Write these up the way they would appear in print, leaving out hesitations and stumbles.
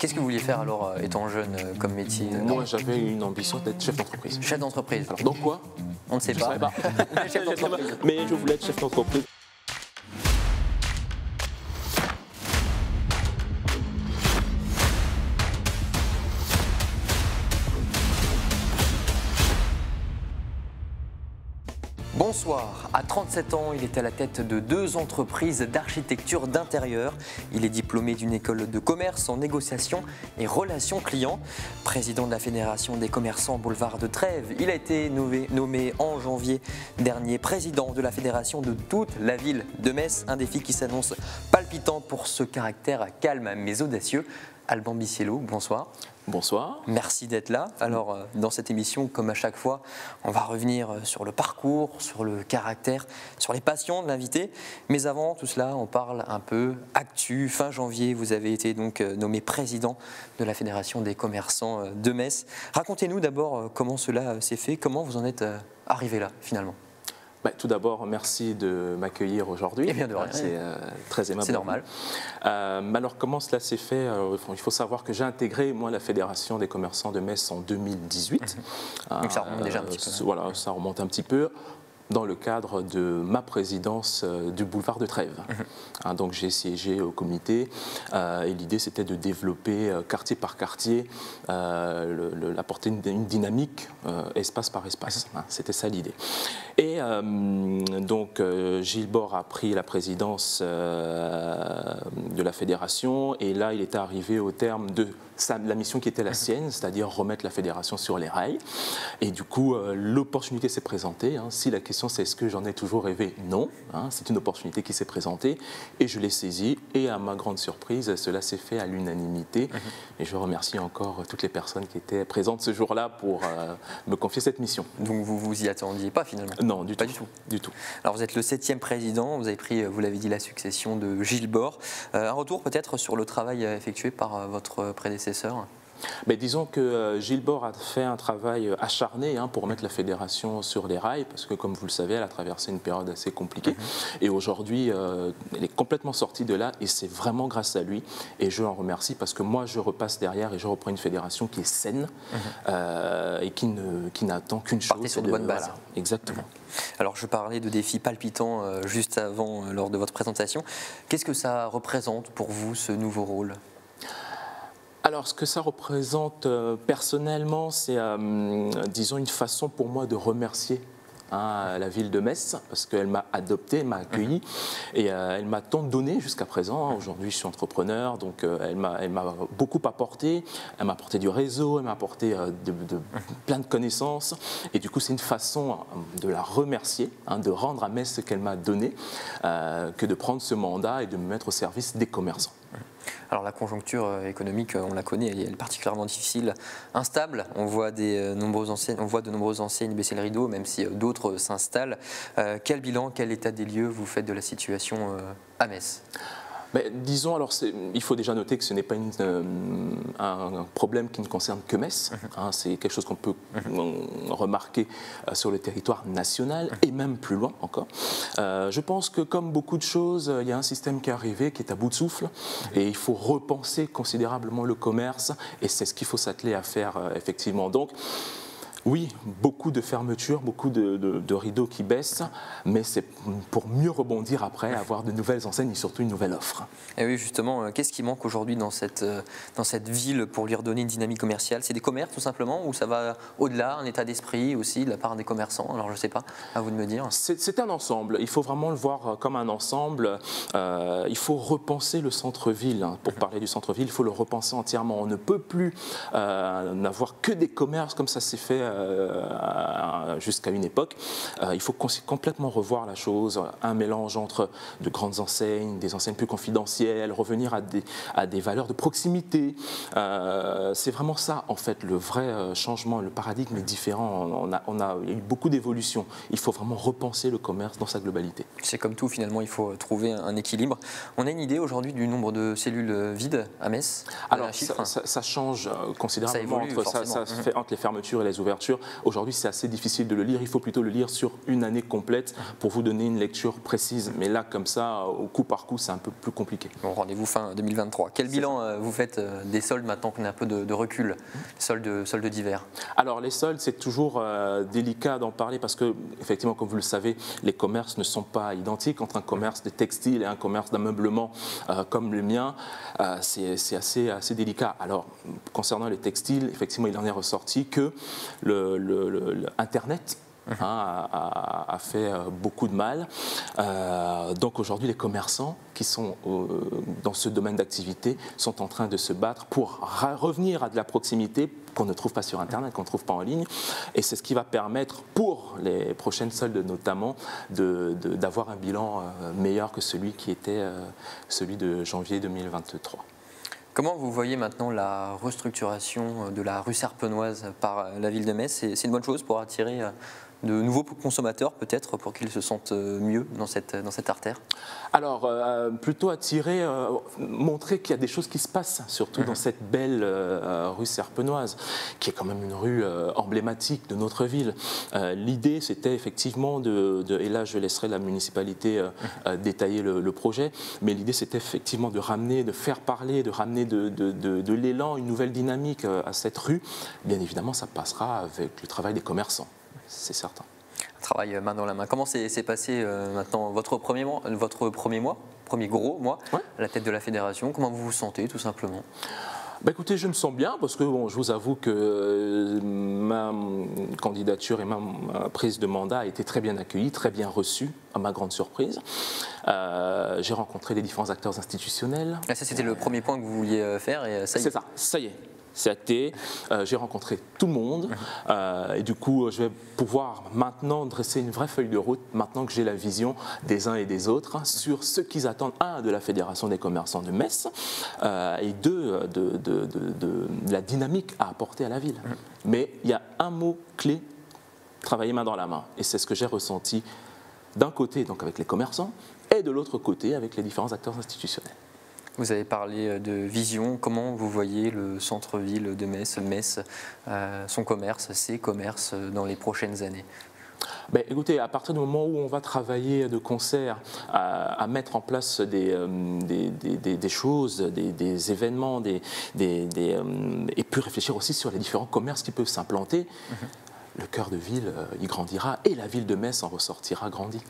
Qu'est-ce que vous vouliez faire alors, étant jeune, comme métier? Moi, j'avais une ambition d'être chef d'entreprise. Chef d'entreprise. Alors, dans quoi? On ne sait Je pas. savais pas. Chef d'entreprise. Mais je voulais être chef d'entreprise. Bonsoir, à 37 ans, il est à la tête de 2 entreprises d'architecture d'intérieur. Il est diplômé d'une école de commerce en négociation et relations clients. Président de la Fédération des commerçants Boulevard de Trèves, il a été nommé en janvier dernier président de la Fédération de toute la ville de Metz. Un défi qui s'annonce palpitant pour ce caractère calme mais audacieux. Alban Bisiello, bonsoir. Bonsoir. Merci d'être là. Alors, dans cette émission, comme à chaque fois, on va revenir sur le parcours, sur le caractère, sur les passions de l'invité. Mais avant tout cela, on parle un peu actu. Fin janvier, vous avez été donc nommé président de la Fédération des commerçants de Metz. Racontez-nous d'abord comment cela s'est fait, comment vous en êtes arrivé là, finalement. Tout d'abord, merci de m'accueillir aujourd'hui. Eh bien, de rien. C'est très aimable. C'est normal. Alors, comment cela s'est fait? Il faut savoir que j'ai intégré, moi, la Fédération des commerçants de Metz en 2018. Donc, ça remonte déjà un petit peu. Voilà, ça remonte un petit peu. Dans le cadre de ma présidence du boulevard de Trèves. Donc j'ai siégé au comité et l'idée c'était de développer quartier par quartier, apporter une dynamique espace par espace. C'était ça l'idée. Et donc Gilles Bord a pris la présidence de la fédération et là il était arrivé au terme de la mission qui était la sienne, c'est-à-dire remettre la fédération sur les rails. Et du coup, l'opportunité s'est présentée. Si la question c'est est-ce que j'en ai toujours rêvé? Non. C'est une opportunité qui s'est présentée et je l'ai saisie. Et à ma grande surprise, cela s'est fait à l'unanimité. Et je remercie encore toutes les personnes qui étaient présentes ce jour-là pour me confier cette mission. Donc vous vous y attendiez pas finalement? Non, Pas du tout. Du tout. Alors vous êtes le 7e président, vous avez pris, vous l'avez dit, la succession de Gilles Bord. Un retour peut-être sur le travail effectué par votre prédécesseur? Mais disons que Gilles Bord a fait un travail acharné pour mettre la fédération sur les rails, parce que comme vous le savez, elle a traversé une période assez compliquée. Et aujourd'hui, elle est complètement sortie de là, et c'est vraiment grâce à lui. Et je l'en remercie, parce que moi, je repasse derrière et je reprends une fédération qui est saine et qui n'attend qu'une chose. Partez sur de bonnes bases. Voilà, exactement. Alors je parlais de défis palpitants juste avant, lors de votre présentation. Qu'est-ce que ça représente pour vous, ce nouveau rôle ? Alors, ce que ça représente personnellement, c'est, disons, une façon pour moi de remercier la ville de Metz, parce qu'elle m'a adopté, elle m'a accueilli, et elle m'a tant donné jusqu'à présent. Aujourd'hui, je suis entrepreneur, donc elle m'a beaucoup apporté. Elle m'a apporté du réseau, elle m'a apporté plein de connaissances, et du coup, c'est une façon de la remercier, de rendre à Metz ce qu'elle m'a donné, que de prendre ce mandat et de me mettre au service des commerçants. Alors la conjoncture économique, on la connaît, elle est particulièrement difficile, instable. On voit de nombreuses enseignes baisser le rideau, même si d'autres s'installent. Quel bilan, quel état des lieux vous faites de la situation à Metz ? Mais disons, alors il faut déjà noter que ce n'est pas un problème qui ne concerne que Metz. C'est quelque chose qu'on peut remarquer sur le territoire national et même plus loin encore. Je pense que comme beaucoup de choses, il y a un système qui est arrivé, qui est à bout de souffle, et il faut repenser considérablement le commerce, et c'est ce qu'il faut s'atteler à faire effectivement. Donc, oui, beaucoup de fermetures, beaucoup de rideaux qui baissent, mais c'est pour mieux rebondir après, avoir de nouvelles enseignes et surtout une nouvelle offre. Et oui, justement, qu'est-ce qui manque aujourd'hui dans cette ville pour lui redonner une dynamique commerciale? C'est des commerces tout simplement, ou ça va au-delà, un état d'esprit aussi de la part des commerçants? Alors je ne sais pas, à vous de me dire. C'est un ensemble, il faut vraiment le voir comme un ensemble. Il faut repenser le centre-ville. Pour parler du centre-ville, il faut le repenser entièrement. On ne peut plus n'avoir que des commerces comme ça s'est fait jusqu'à une époque. Il faut complètement revoir la chose, un mélange entre de grandes enseignes, des enseignes plus confidentielles, revenir à des valeurs de proximité. C'est vraiment ça, en fait, le vrai changement. Le paradigme est différent. Il y a eu beaucoup d'évolutions. Il faut vraiment repenser le commerce dans sa globalité. C'est comme tout, finalement, il faut trouver un équilibre. On a une idée aujourd'hui du nombre de cellules vides à Metz? Alors, ça change considérablement. Ça évolue, ça se fait entre les fermetures et les ouvertures. couverture. Aujourd'hui, c'est assez difficile de le lire. Il faut plutôt le lire sur une année complète pour vous donner une lecture précise. Mais là, comme ça, au coup par coup, c'est un peu plus compliqué. Bon, rendez-vous fin 2023. Quel bilan vous faites des soldes maintenant qu'on a un peu de recul, soldes d'hiver? Alors, les soldes, c'est toujours délicat d'en parler parce que, effectivement, comme vous le savez, les commerces ne sont pas identiques. Entre un commerce de textile et un commerce d'ameublement comme le mien, c'est assez délicat. Alors, concernant les textiles, effectivement, il en est ressorti que Internet a fait beaucoup de mal. Donc aujourd'hui, les commerçants qui sont dans ce domaine d'activité sont en train de se battre pour revenir à de la proximité qu'on ne trouve pas sur Internet, qu'on ne trouve pas en ligne. Et c'est ce qui va permettre, pour les prochaines soldes notamment, d'avoir un bilan meilleur que celui qui était celui de janvier 2023. Comment vous voyez maintenant la restructuration de la rue Serpenoise par la ville de Metz? C'est une bonne chose pour attirer de nouveaux consommateurs, peut-être, pour qu'ils se sentent mieux dans cette artère? Alors, plutôt attirer, montrer qu'il y a des choses qui se passent, surtout dans cette belle rue Serpenoise, qui est quand même une rue emblématique de notre ville. L'idée, c'était effectivement et là je laisserai la municipalité détailler le projet, mais l'idée c'était effectivement de ramener, de faire parler, de ramener de l'élan, une nouvelle dynamique à cette rue. Bien évidemment, ça passera avec le travail des commerçants. C'est certain. Travail main dans la main. Comment s'est passé maintenant votre premier gros mois, ouais, à la tête de la fédération? Comment vous vous sentez, tout simplement? Bah écoutez, je me sens bien parce que bon, je vous avoue que ma candidature et ma prise de mandat a été très bien accueillie, très bien reçue, à ma grande surprise. J'ai rencontré les différents acteurs institutionnels. Ça, c'était le premier point que vous vouliez faire et ça y est. C'est ça, ça y est. C'est acté, j'ai rencontré tout le monde et du coup je vais pouvoir maintenant dresser une vraie feuille de route, maintenant que j'ai la vision des uns et des autres sur ce qu'ils attendent, un, de la Fédération des commerçants de Metz et deux, de la dynamique à apporter à la ville. Mais il y a un mot clé, travailler main dans la main, et c'est ce que j'ai ressenti d'un côté donc avec les commerçants et de l'autre côté avec les différents acteurs institutionnels. Vous avez parlé de vision. Comment vous voyez le centre-ville de Metz, son commerce, ses commerces dans les prochaines années? Ben, écoutez, à partir du moment où on va travailler de concert à mettre en place des choses, des événements, et puis réfléchir aussi sur les différents commerces qui peuvent s'implanter, le cœur de ville y grandira et la ville de Metz en ressortira grandie.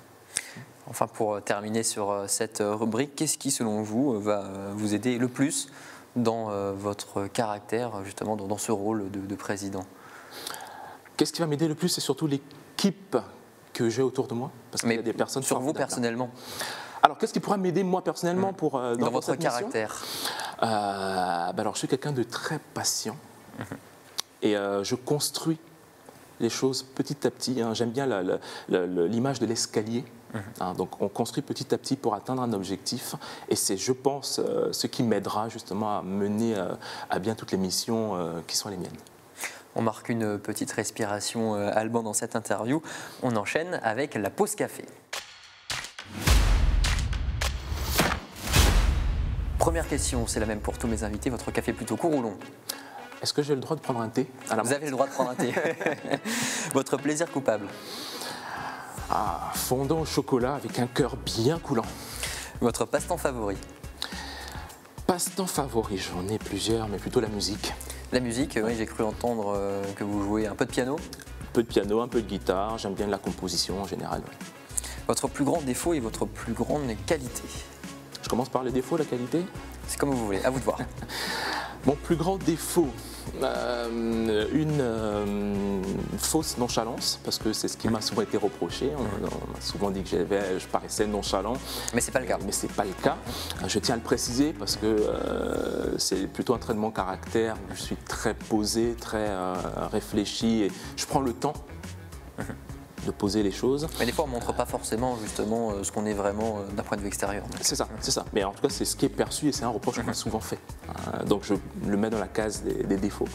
Enfin, pour terminer sur cette rubrique, qu'est-ce qui, selon vous, va vous aider le plus dans votre caractère, justement, dans ce rôle de président? Qu'est-ce qui va m'aider le plus? C'est surtout l'équipe que j'ai autour de moi. Parce qu'il y a des personnes sur vous personnellement? Alors, qu'est-ce qui pourra m'aider moi personnellement dans votre caractère? Alors, je suis quelqu'un de très patient et je construis les choses petit à petit. J'aime bien l'image de l'escalier. Donc on construit petit à petit pour atteindre un objectif et c'est, je pense, ce qui m'aidera justement à mener à bien toutes les missions qui sont les miennes. On marque une petite respiration, Alban, dans cette interview. On enchaîne avec la pause café. Première question, c'est la même pour tous mes invités. Votre café plutôt court ou long? Est-ce que j'ai le droit de prendre un thé à la Vous avez le droit de prendre un thé. Votre plaisir coupable? Fondant au chocolat avec un cœur bien coulant. Votre passe-temps favori? Passe-temps favori, j'en ai plusieurs, mais plutôt la musique. La musique, oui, j'ai cru entendre que vous jouez un peu de piano. Un peu de piano, un peu de guitare, j'aime bien la composition en général. Ouais. Votre plus grand défaut et votre plus grande qualité? Je commence par les défauts, la qualité? C'est comme vous voulez, à vous de voir. Mon plus grand défaut, une fausse nonchalance, parce que c'est ce qui m'a souvent été reproché. On m'a souvent dit que je paraissais nonchalant. Mais ce n'est pas le cas. Mais ce n'est pas le cas. Je tiens à le préciser parce que c'est plutôt un trait de mon caractère. Je suis très posé, très réfléchi et je prends le temps de poser les choses. Mais des fois, on ne montre pas forcément justement ce qu'on est vraiment d'un point de vue extérieur. C'est ça, c'est ça. Mais en tout cas, c'est ce qui est perçu et c'est un reproche qu'on m'a souvent fait. Donc je le mets dans la case des défauts.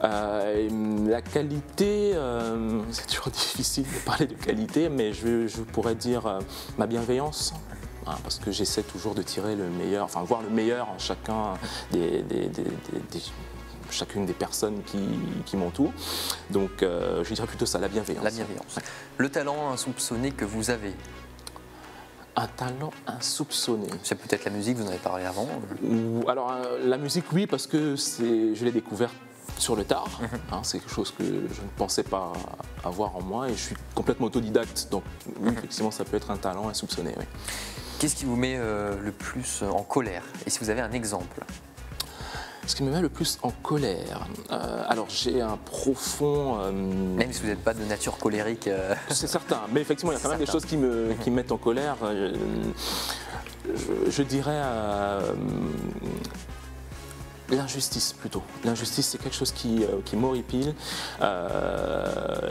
La qualité, c'est toujours difficile de parler de qualité, mais je pourrais dire ma bienveillance. Parce que j'essaie toujours de tirer le meilleur, enfin voir le meilleur en chacun des chacune des personnes qui m'entourent. Donc je dirais plutôt ça, la bienveillance. La bienveillance. Le talent insoupçonné que vous avez? Un talent insoupçonné. C'est peut-être la musique, vous en avez parlé avant. Alors la musique, oui, parce que je l'ai découvert sur le tard. C'est quelque chose que je ne pensais pas avoir en moi et je suis complètement autodidacte. Donc effectivement, ça peut être un talent insoupçonné. Oui. Qu'est-ce qui vous met le plus en colère? Et si vous avez un exemple? Ce qui me met le plus en colère, alors j'ai un profond... Même si vous n'êtes pas de nature colérique. C'est certain, mais effectivement il y a quand même des choses qui me mettent en colère. Je dirais l'injustice plutôt. L'injustice c'est quelque chose qui m'horripile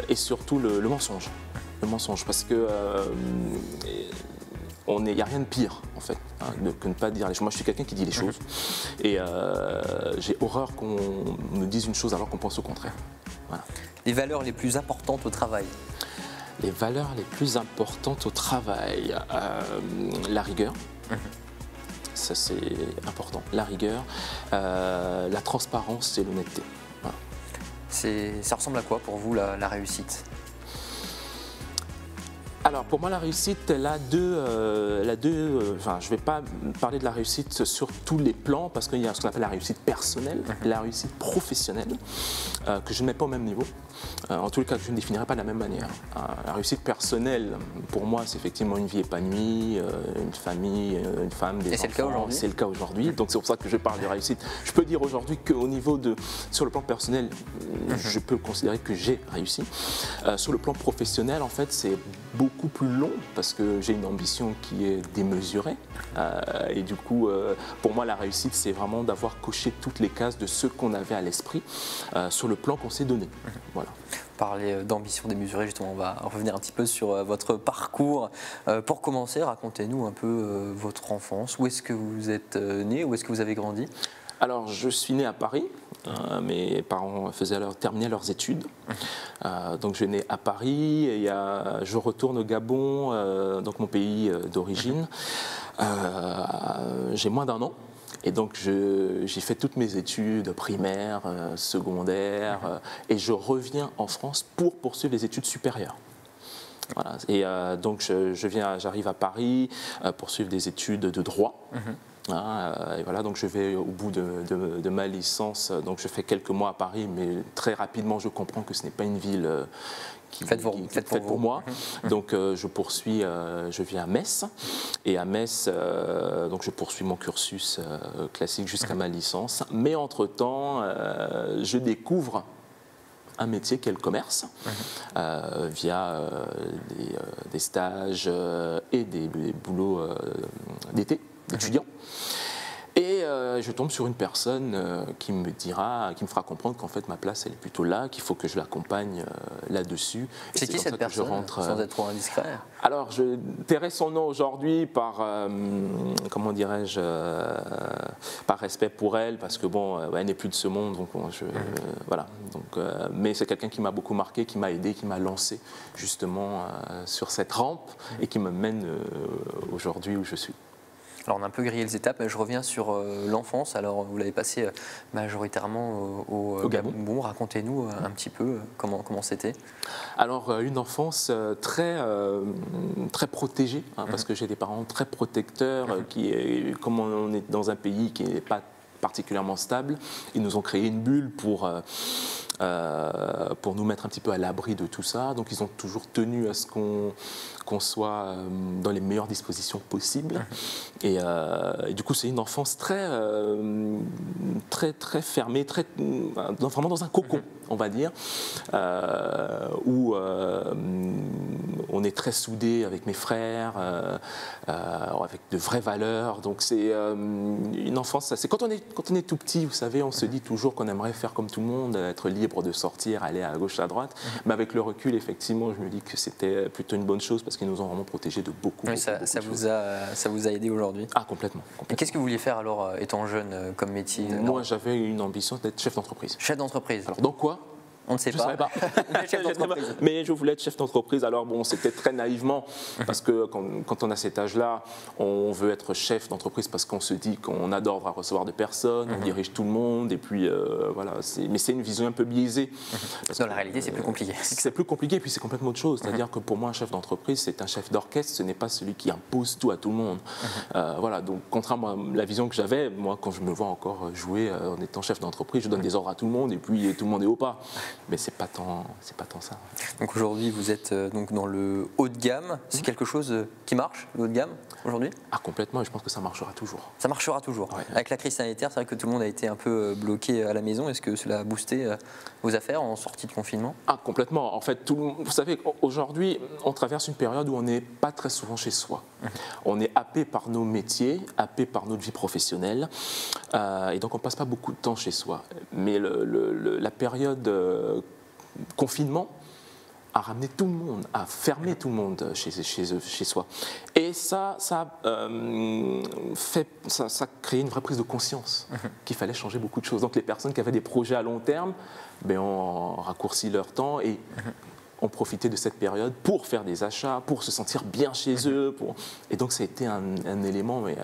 et surtout le mensonge. Le mensonge parce que... il n'y a rien de pire en fait que ne pas dire les choses. Moi je suis quelqu'un qui dit les choses et j'ai horreur qu'on me dise une chose alors qu'on pense au contraire. Voilà. Les valeurs les plus importantes au travail? Les valeurs les plus importantes au travail, la rigueur, ça c'est important, la rigueur, la transparence et l'honnêteté. Voilà. Ça ressemble à quoi pour vous la réussite? Alors pour moi la réussite, elle a deux enfin je ne vais pas parler de la réussite sur tous les plans parce qu'il y a ce qu'on appelle la réussite personnelle et la réussite professionnelle que je ne mets pas au même niveau. En tous les cas, je ne définirai pas de la même manière. La réussite personnelle, pour moi, c'est effectivement une vie épanouie, une famille, une femme, des enfants. C'est le cas aujourd'hui. C'est le cas aujourd'hui. Donc c'est pour ça que je parle de réussite. Je peux dire aujourd'hui qu'au niveau sur le plan personnel, je peux considérer que j'ai réussi. Sur le plan professionnel, en fait, c'est beaucoup plus long parce que j'ai une ambition qui est démesurée. Et du coup, pour moi, la réussite, c'est vraiment d'avoir coché toutes les cases de ce qu'on avait à l'esprit sur le plan qu'on s'est donné. Voilà. Parler d'ambition démesurée, justement, on va revenir un petit peu sur votre parcours. Pour commencer, racontez-nous un peu votre enfance. Où est-ce que vous êtes né? Où est-ce que vous avez grandi? Alors, je suis né à Paris. Mes parents terminaient leurs études. Donc, je suis né à Paris et je retourne au Gabon, donc mon pays d'origine. J'ai moins d'1 an. Et donc j'ai fait toutes mes études primaires, secondaires, et je reviens en France pour poursuivre les études supérieures. Voilà. Et donc j'arrive à Paris pour suivre des études de droit. Et voilà, donc je vais au bout de ma licence, donc je fais quelques mois à Paris, mais très rapidement je comprends que ce n'est pas une ville faite pour moi. Donc je poursuis, je viens à Metz, et à Metz, donc je poursuis mon cursus classique jusqu'à ma licence, mais entre-temps, je découvre un métier qu'est le commerce, via des stages et des boulots d'été, d'étudiants. Et je tombe sur une personne qui me fera comprendre qu'en fait ma place elle est plutôt là, qu'il faut que je l'accompagne là-dessus. C'est qui cette personne, sans être trop indiscret? Alors je tairai son nom aujourd'hui par, comment dirais-je, par respect pour elle, parce que bon, elle n'est plus de ce monde, donc voilà. Donc, mais c'est quelqu'un qui m'a beaucoup marqué, qui m'a aidé, qui m'a lancé justement sur cette rampe et qui me mène aujourd'hui où je suis. Alors on a un peu grillé les étapes, mais je reviens sur l'enfance. Alors vous l'avez passé majoritairement au Gabon. Racontez-nous un petit peu comment c'était. Alors une enfance très protégée, parce que j'ai des parents très protecteurs, comme on est dans un pays qui n'est pas particulièrement stable, ils nous ont créé une bulle pour nous mettre un petit peu à l'abri de tout ça. Donc ils ont toujours tenu à ce qu'on soit dans les meilleures dispositions possibles. Et du coup, c'est une enfance très fermée, vraiment dans un cocon, on va dire, où on est très soudés avec mes frères, avec de vraies valeurs. Donc c'est une enfance, c'est quand on est tout petit, vous savez, on se dit toujours qu'on aimerait faire comme tout le monde, être libre de sortir, aller à gauche, à droite. Mais avec le recul, effectivement, je me dis que c'était plutôt une bonne chose parce qu'ils nous ont vraiment protégés de beaucoup. Oui, ça vous a aidé aujourd'hui? Ah, complètement. Et qu'est-ce que vous vouliez faire alors, étant jeune, comme métier? Moi, j'avais une ambition d'être chef d'entreprise. Chef d'entreprise. Alors, dans quoi? On ne sait Je pas. savais pas. Chef d'entreprise. Mais je voulais être chef d'entreprise. Alors bon, c'était très naïvement, parce que quand on a cet âge-là, on veut être chef d'entreprise parce qu'on se dit qu'on adore recevoir des personnes, on dirige tout le monde, et puis voilà. Mais c'est une vision un peu biaisée. Dans la réalité, c'est plus compliqué. C'est plus compliqué, et puis c'est complètement autre chose. C'est-à-dire que pour moi, un chef d'entreprise, c'est un chef d'orchestre, ce n'est pas celui qui impose tout à tout le monde. Voilà, donc contrairement à la vision que j'avais, moi, quand je me vois encore jouer en étant chef d'entreprise, je donne des ordres à tout le monde, et puis tout le monde est au pas. Mais c'est pas tant ça. Donc aujourd'hui, vous êtes donc dans le haut de gamme. C'est quelque chose qui marche, le haut de gamme, aujourd'hui? Ah, complètement, et je pense que ça marchera toujours. Ça marchera toujours. Ouais. Avec la crise sanitaire, c'est vrai que tout le monde a été un peu bloqué à la maison. Est-ce que cela a boosté vos affaires en sortie de confinement? Ah, complètement. En fait, vous savez, aujourd'hui, on traverse une période où on n'est pas très souvent chez soi. On est happé par nos métiers, happé par notre vie professionnelle, et donc on ne passe pas beaucoup de temps chez soi. Mais la période confinement a ramené tout le monde, a fermé tout le monde chez soi. Et ça a créé une vraie prise de conscience qu'il fallait changer beaucoup de choses. Donc les personnes qui avaient des projets à long terme, ont raccourci leur temps et ont profité de cette période pour faire des achats, pour se sentir bien chez eux. Et donc ça a été un élément mais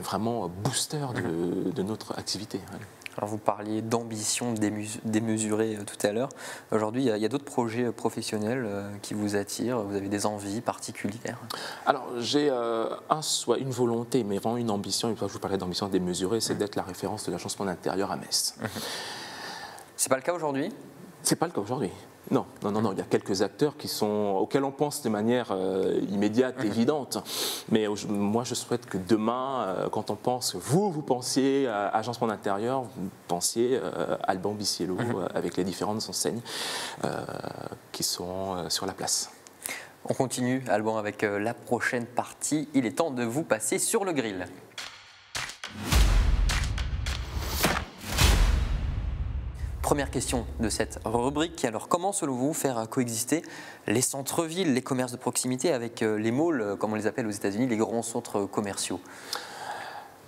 vraiment booster de notre activité. Alors vous parliez d'ambition démesurée tout à l'heure. Aujourd'hui, il y a d'autres projets professionnels qui vous attirent. Vous avez des envies particulières? Alors j'ai une volonté, mais vraiment une ambition. Une fois que je vous parlais d'ambition démesurée, c'est d'être la référence de l'agencement d'intérieur à Metz. C'est pas le cas aujourd'hui? C'est pas le cas aujourd'hui. Non. Il y a quelques acteurs auxquels on pense de manière immédiate, évidente. Mais moi, je souhaite que demain, quand on pense, vous pensiez à agencement d'intérieur, vous pensiez Alban Biciello avec les différentes enseignes qui sont sur la place. On continue, Alban, avec la prochaine partie. Il est temps de vous passer sur le grill. Première question de cette rubrique. Alors, comment, selon vous, faire coexister les centres-villes, les commerces de proximité avec les malls, comme on les appelle aux États-Unis, les grands centres commerciaux?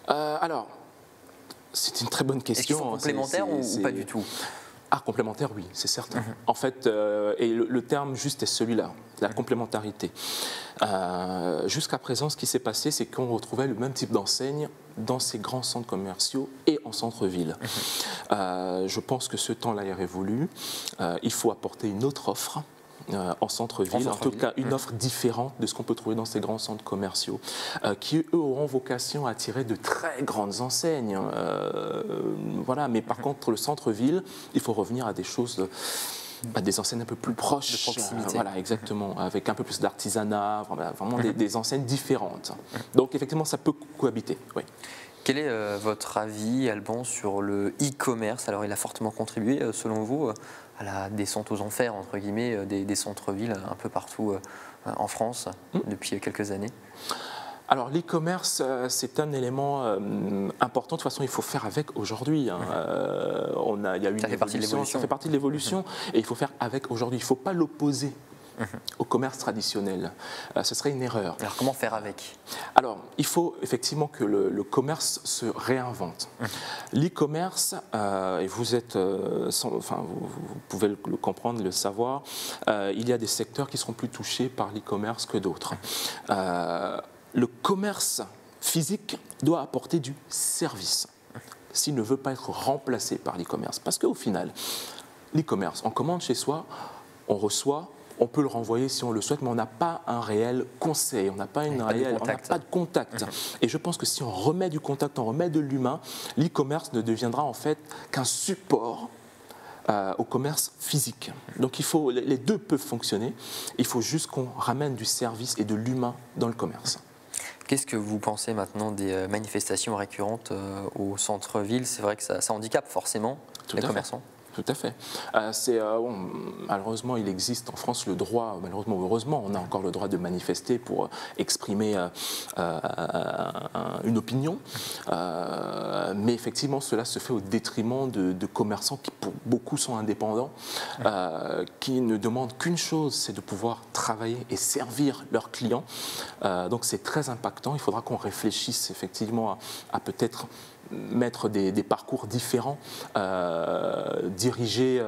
Alors, c'est une très bonne question. Est-ce qu'ils sont complémentaires ou pas du tout? Ah, complémentaire, oui, c'est certain. En fait, et le terme juste est celui-là, la complémentarité. Jusqu'à présent, ce qui s'est passé, c'est qu'on retrouvait le même type d'enseigne dans ces grands centres commerciaux et en centre-ville. Je pense que ce temps-là est révolu. Il faut apporter une autre offre. En centre-ville, en tout cas une offre différente de ce qu'on peut trouver dans ces grands centres commerciaux, qui eux auront vocation à attirer de très grandes enseignes. Voilà, mais par contre le centre-ville, il faut revenir à des choses, à des enseignes un peu plus proches, de proximité. Voilà, exactement, avec un peu plus d'artisanat, vraiment des enseignes différentes. Donc effectivement, ça peut cohabiter. Oui. Quel est votre avis, Alban, sur le e-commerce? Alors, il a fortement contribué, selon vous, à la descente aux enfers, entre guillemets, des centres-villes un peu partout en France depuis quelques années. Alors l'e-commerce, c'est un élément important. De toute façon, il faut faire avec aujourd'hui. Il y a eu une évolution, ça fait partie de l'évolution, et il faut faire avec aujourd'hui. Il ne faut pas l'opposer au commerce traditionnel. Ce serait une erreur. Alors comment faire avec? Alors, il faut effectivement que le commerce se réinvente. L'e-commerce, et vous pouvez le comprendre, le savoir, il y a des secteurs qui seront plus touchés par l'e-commerce que d'autres. Le commerce physique doit apporter du service s'il ne veut pas être remplacé par l'e-commerce. Parce qu'au final, l'e-commerce, on commande chez soi, on reçoit, on peut le renvoyer si on le souhaite, mais on n'a pas un réel conseil, on n'a pas de contact. Et je pense que si on remet du contact, on remet de l'humain, l'e-commerce ne deviendra en fait qu'un support au commerce physique. Donc les deux peuvent fonctionner, il faut juste qu'on ramène du service et de l'humain dans le commerce. Qu'est-ce que vous pensez maintenant des manifestations récurrentes au centre-ville? C'est vrai que ça handicape forcément les commerçants. Tout à fait. Malheureusement, il existe en France le droit, malheureusement ou heureusement, on a encore le droit de manifester pour exprimer une opinion. Mais effectivement, cela se fait au détriment de commerçants qui, pour beaucoup, sont indépendants, qui ne demandent qu'une chose, c'est de pouvoir travailler et servir leurs clients. Donc c'est très impactant. Il faudra qu'on réfléchisse effectivement à peut-être mettre des parcours différents, dirigés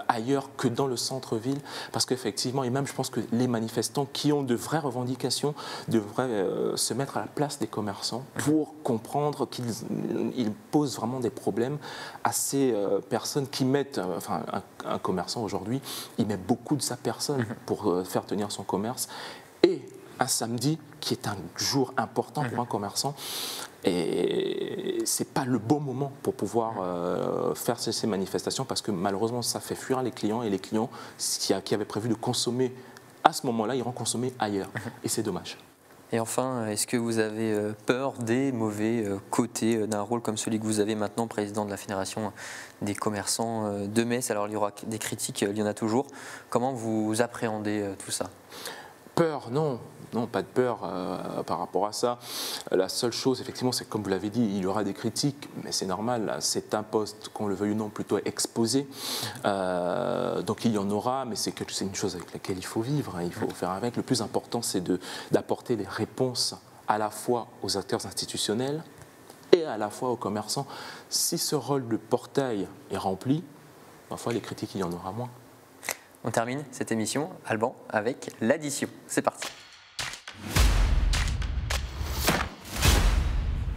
ailleurs que dans le centre-ville, parce qu'effectivement, et même je pense que les manifestants qui ont de vraies revendications devraient se mettre à la place des commerçants pour comprendre qu'ils posent vraiment des problèmes à ces personnes qui mettent, enfin un commerçant aujourd'hui, il met beaucoup de sa personne pour faire tenir son commerce, et un samedi qui est un jour important pour un commerçant, et c'est pas le bon moment pour pouvoir faire ces manifestations, parce que malheureusement ça fait fuir les clients, et les clients qui avaient prévu de consommer à ce moment-là iront consommer ailleurs, et c'est dommage. Et enfin, est-ce que vous avez peur des mauvais côtés d'un rôle comme celui que vous avez maintenant, président de la Fédération des commerçants de Metz? Alors il y aura des critiques, il y en a toujours. Comment vous appréhendez tout ça? Peur, non. Non, pas de peur par rapport à ça. La seule chose, effectivement, c'est comme vous l'avez dit, il y aura des critiques, mais c'est normal. C'est un poste, qu'on le veuille ou non, plutôt exposé. Donc il y en aura, mais c'est une chose avec laquelle il faut vivre. Il faut faire avec. Le plus important, c'est d'apporter des réponses à la fois aux acteurs institutionnels et à la fois aux commerçants. Si ce rôle de portail est rempli, parfois les critiques, il y en aura moins. On termine cette émission, Alban, avec l'addition. C'est parti.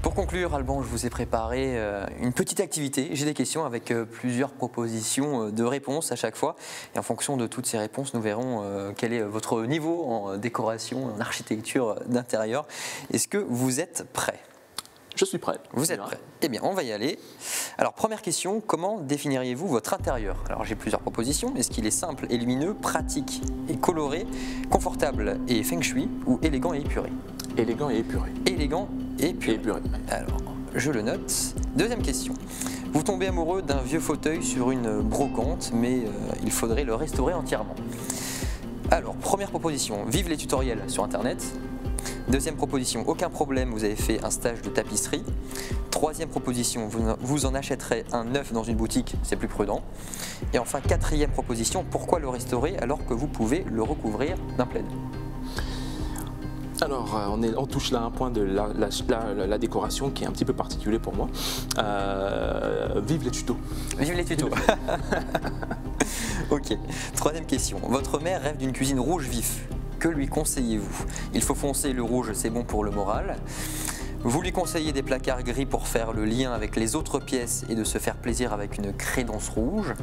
Pour conclure, Alban, je vous ai préparé une petite activité. J'ai des questions avec plusieurs propositions de réponses à chaque fois. Et en fonction de toutes ces réponses, nous verrons quel est votre niveau en décoration, en architecture d'intérieur. Est-ce que vous êtes prêt ? Je suis prêt. Vous êtes prêt? Eh bien, on va y aller. Alors, première question, comment définiriez-vous votre intérieur? Alors, j'ai plusieurs propositions. Est-ce qu'il est simple et lumineux, pratique et coloré, confortable et feng shui, ou élégant et épuré? Élégant et épuré. Élégant et épuré. Épuré. Alors, je le note. Deuxième question. Vous tombez amoureux d'un vieux fauteuil sur une brocante, mais il faudrait le restaurer entièrement. Alors, première proposition, vive les tutoriels sur Internet. Deuxième proposition, aucun problème, vous avez fait un stage de tapisserie. Troisième proposition, vous en achèterez un neuf dans une boutique, c'est plus prudent. Et enfin, quatrième proposition, pourquoi le restaurer alors que vous pouvez le recouvrir d'un plaid? Alors, on touche là un point de la décoration qui est un petit peu particulier pour moi. Vive les tutos. Vive les tutos. Ok. Troisième question. Votre mère rêve d'une cuisine rouge vif. Que lui conseillez-vous? Il faut foncer, le rouge, c'est bon pour le moral. Vous lui conseillez des placards gris pour faire le lien avec les autres pièces et de se faire plaisir avec une crédence rouge.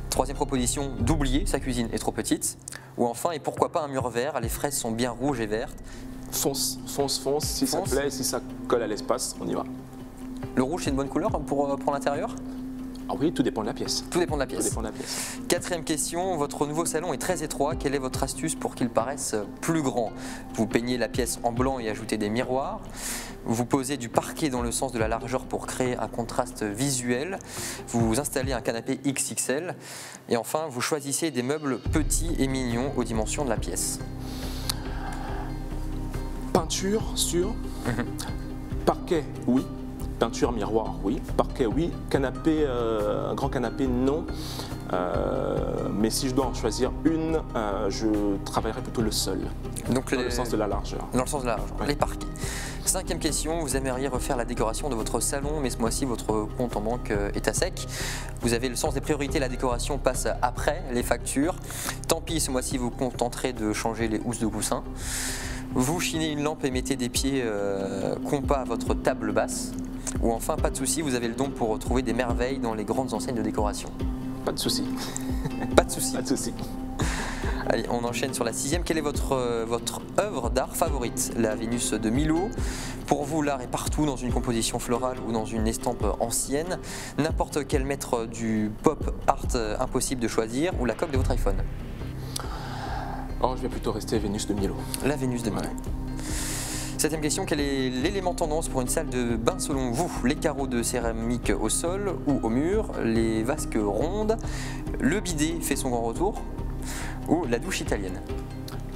Troisième proposition, d'oublier, sa cuisine est trop petite. Ou enfin, et pourquoi pas un mur vert, les fraises sont bien rouges et vertes. Fonce, fonce, fonce, si ça plaît, si ça colle à l'espace, on y va. Le rouge, c'est une bonne couleur pour l'intérieur? Ah oui, tout dépend de la pièce. Tout dépend de la pièce. Tout dépend de la pièce. Quatrième question, votre nouveau salon est très étroit. Quelle est votre astuce pour qu'il paraisse plus grand? Vous peignez la pièce en blanc et ajoutez des miroirs. Vous posez du parquet dans le sens de la largeur pour créer un contraste visuel. Vous installez un canapé XXL. Et enfin, vous choisissez des meubles petits et mignons aux dimensions de la pièce. Peinture sur parquet, oui. Peinture, miroir, oui. Parquet, oui. Canapé, un grand canapé, non. Mais si je dois en choisir une, je travaillerai plutôt le sol. Donc dans le sens de la largeur. Dans le sens de la largeur, ouais. Les parquets. Cinquième question, vous aimeriez refaire la décoration de votre salon, mais ce mois-ci, votre compte en banque est à sec. Vous avez le sens des priorités, la décoration passe après les factures. Tant pis, ce mois-ci, vous contenterez de changer les housses de coussin. Vous chinez une lampe et mettez des pieds compas à votre table basse. Ou enfin, pas de souci, vous avez le don pour trouver des merveilles dans les grandes enseignes de décoration. Pas de souci. Pas de souci. Pas de souci. Allez, on enchaîne sur la sixième. Quelle est votre œuvre d'art favorite? La Vénus de Milo. Pour vous, l'art est partout, dans une composition florale ou dans une estampe ancienne. N'importe quel maître du pop art impossible de choisir, ou la coque de votre iPhone. Oh, je vais plutôt rester Vénus de Milo. La Vénus de Milo. Ouais. Septième question, quel est l'élément tendance pour une salle de bain selon vous? Les carreaux de céramique au sol ou au mur, les vasques rondes, le bidet fait son grand retour ou la douche italienne?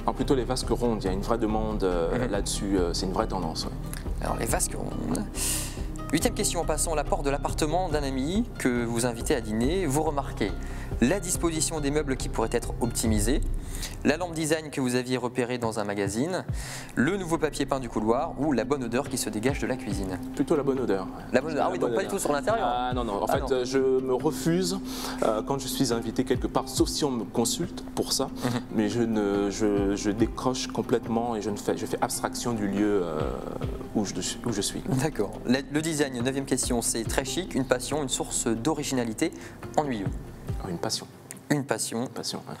Alors plutôt les vasques rondes, il y a une vraie demande là-dessus, c'est une vraie tendance. Ouais. Alors les vasques rondes, 8e question, passons à la porte de l'appartement d'un ami que vous invitez à dîner. Vous remarquez la disposition des meubles qui pourrait être optimisée, la lampe design que vous aviez repérée dans un magazine, le nouveau papier peint du couloir ou la bonne odeur qui se dégage de la cuisine. Plutôt la bonne odeur. La bonne odeur. Ah oui, donc pas du tout sur l'intérieur. Ah non, non. En fait, je me refuse quand je suis invité quelque part, sauf si on me consulte pour ça, mais je décroche complètement et je fais abstraction du lieu où je suis. D'accord. Le design, 9e question, c'est très chic, une passion, une source d'originalité, ennuyeux. Une passion. Une passion. Une passion, ouais.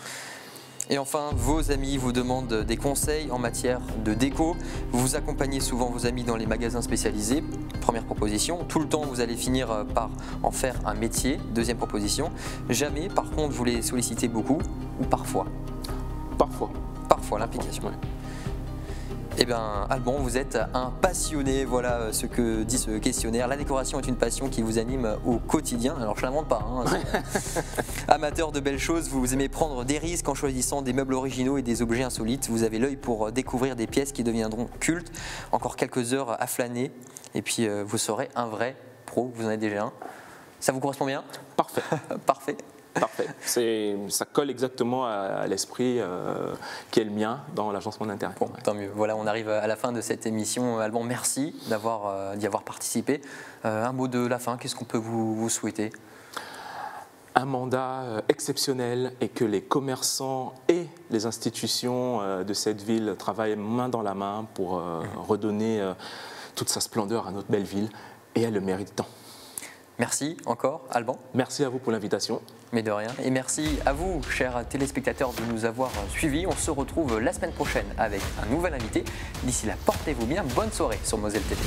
Et enfin, vos amis vous demandent des conseils en matière de déco. Vous accompagnez souvent vos amis dans les magasins spécialisés. Première proposition. Tout le temps, vous allez finir par en faire un métier. Deuxième proposition. Jamais, par contre, vous les sollicitez beaucoup ou parfois. Parfois. Parfois, l'implication. Ouais. Eh bien, Alban, vous êtes un passionné, voilà ce que dit ce questionnaire. La décoration est une passion qui vous anime au quotidien. Alors, je ne l'invente pas. Amateur de belles choses, vous aimez prendre des risques en choisissant des meubles originaux et des objets insolites. Vous avez l'œil pour découvrir des pièces qui deviendront cultes. Encore quelques heures à flâner et puis vous serez un vrai pro. Vous en êtes déjà un. Ça vous correspond bien? Parfait. Parfait. Parfait. Ça colle exactement à l'esprit qui est le mien dans l'agencement d'intérieur. Bon, tant mieux. Voilà, on arrive à la fin de cette émission. Alban, merci d'y avoir participé. Un mot de la fin, qu'est-ce qu'on peut vous souhaiter? Un mandat exceptionnel et que les commerçants et les institutions de cette ville travaillent main dans la main pour redonner toute sa splendeur à notre belle ville, et elle le mérite tant. Merci encore, Alban. Merci à vous pour l'invitation. Mais de rien. Et merci à vous, chers téléspectateurs, de nous avoir suivis. On se retrouve la semaine prochaine avec un nouvel invité. D'ici là, portez-vous bien. Bonne soirée sur Moselle TV.